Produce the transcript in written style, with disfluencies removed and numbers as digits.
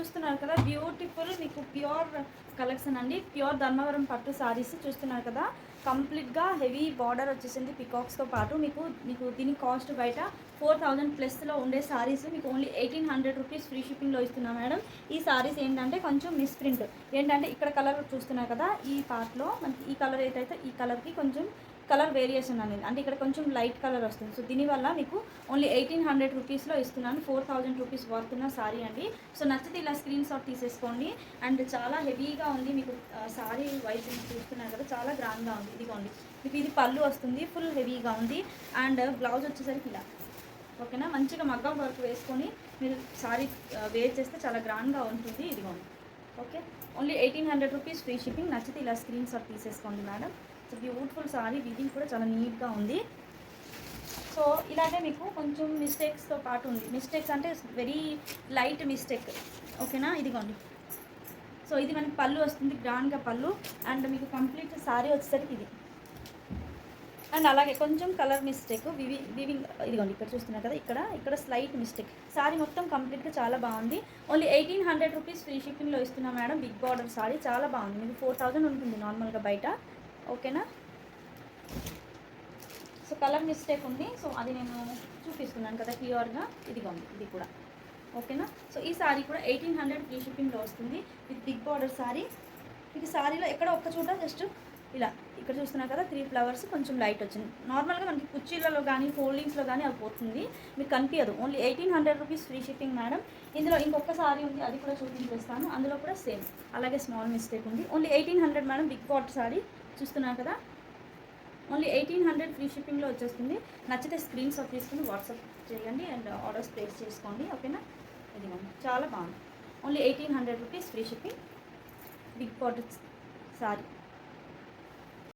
చూస్తున్నారు కదా, బ్యూటిఫుల్ మీకు ప్యూర్ కలెక్షన్ అండి. ప్యూర్ ధర్మవరం పట్టు సారీస్ చూస్తున్నారు కదా, కంప్లీట్గా హెవీ బార్డర్ వచ్చేసింది పికాక్స్తో పాటు. మీకు మీకు దీని కాస్ట్ బయట 4000 ప్లస్లో ఉండే సారీస్ మీకు ఓన్లీ 1800 రూపీస్ ఫ్రీ షిప్పింగ్లో ఇస్తున్నా మేడం. ఈ సారీస్ ఏంటంటే కొంచెం మిస్ప్రింట్ ఏంటంటే ఇక్కడ కలర్ చూస్తున్నారు కదా, ఈ పార్ట్లో మనకి ఈ కలర్ ఏదైతే ఈ కలర్కి కొంచెం కలర్ వేరియేషన్ అనేది అంటే ఇక్కడ కొంచెం లైట్ కలర్ వస్తుంది. సో దీనివల్ల మీకు ఓన్లీ 1800 రూపీస్లో ఇస్తున్నాను. 4000 రూపీస్ వర్త్ ఉన్న సారీ అండి. సో నచ్చితే ఇలా స్క్రీన్ షాట్ తీసేసుకోండి. అండ్ చాలా హెవీగా ఉంది మీకు సారీ వైజ్ చూస్తున్నారు కదా, చాలా గ్రాండ్గా ఉంది. ఇదిగోండి మీకు ఇది పళ్ళు వస్తుంది, ఫుల్ హెవీగా ఉంది. అండ్ బ్లౌజ్ వచ్చేసరికి ఇలా ఓకేనా, మంచిగా మగ్గం వర్క్ వేసుకొని మీరు సారీ వేర్ చేస్తే చాలా గ్రాండ్గా ఉంటుంది. ఇదిగోండి okay, only 1800 rupees free shipping. నచ్చితే ఇలా స్క్రీన్ షాట్ తీసేసుకోండి madam. So beautiful sorry, weaving కూడా చాలా నీట్గా ఉంది. సో ఇలాగే మీకు కొంచెం మిస్టేక్స్తో పాటు ఉంది. మిస్టేక్స్ అంటే వెరీ లైట్ మిస్టేక్ ఓకేనా. ఇదిగోండి, సో ఇది మనకి పళ్ళు వస్తుంది, గ్రాండ్గా పళ్ళు. అండ్ మీకు కంప్లీట్ సారీ వచ్చేసరికి ఇది. అండ్ అలాగే కొంచెం కలర్ మిస్టేక్ వివింగ్ ఇదిగోండి ఇక్కడ చూస్తున్నారు కదా, ఇక్కడ స్లైట్ మిస్టేక్. సారీ మొత్తం కంప్లీట్గా చాలా బాగుంది. ఓన్లీ 1800 రూపీస్ ఫ్రీ షిప్పింగ్లో ఇస్తున్నా మేడం. బిగ్ బార్డర్ సారీ చాలా బాగుంది. మీకు 4000 ఉంటుంది నార్మల్గా బయట ఓకేనా. సో కలర్ మిస్టేక్ ఉంది, సో అది నేను చూపిస్తున్నాను కదా క్లియర్గా. ఇదిగోండి ఇది కూడా ఓకేనా. సో ఈ సారీ కూడా 1800 ఫ్రీ షిప్పింగ్లో వస్తుంది విత్ బిగ్ బార్డర్ సారీ. మీకు సారీలో ఎక్కడ ఒక్క చోట జస్ట్ ఇలా ఇక్కడ చూస్తున్నారు కదా 3 ఫ్లవర్స్ కొంచెం లైట్ వచ్చింది. నార్మల్గా మనకి కుర్చీలలో కానీ ఫోల్డింగ్స్లో కానీ అది పోతుంది, మీకు కనిపించదు. Only 1800 rupees free shipping madam. ఇందులో ఇంకొక సారీ ఉంది, అది కూడా చూపించేస్తాను. అందులో కూడా సేమ్ అలాగే స్మాల్ మిస్టేక్ ఉంది. Only 1800 madam. Big border sari చూస్తున్నారు కదా, ఓన్లీ 1800 ఫ్రీ షిప్పింగ్లో వచ్చేస్తుంది. నచ్చితే స్క్రీన్ షాట్ తీసుకుని వాట్సాప్ చేయండి అండ్ ఆర్డర్స్ ప్లేస్ చేసుకోండి ఓకేనా. ఇది చాలా బాగుంది. Only 1800 rupees free shipping, big border sorry.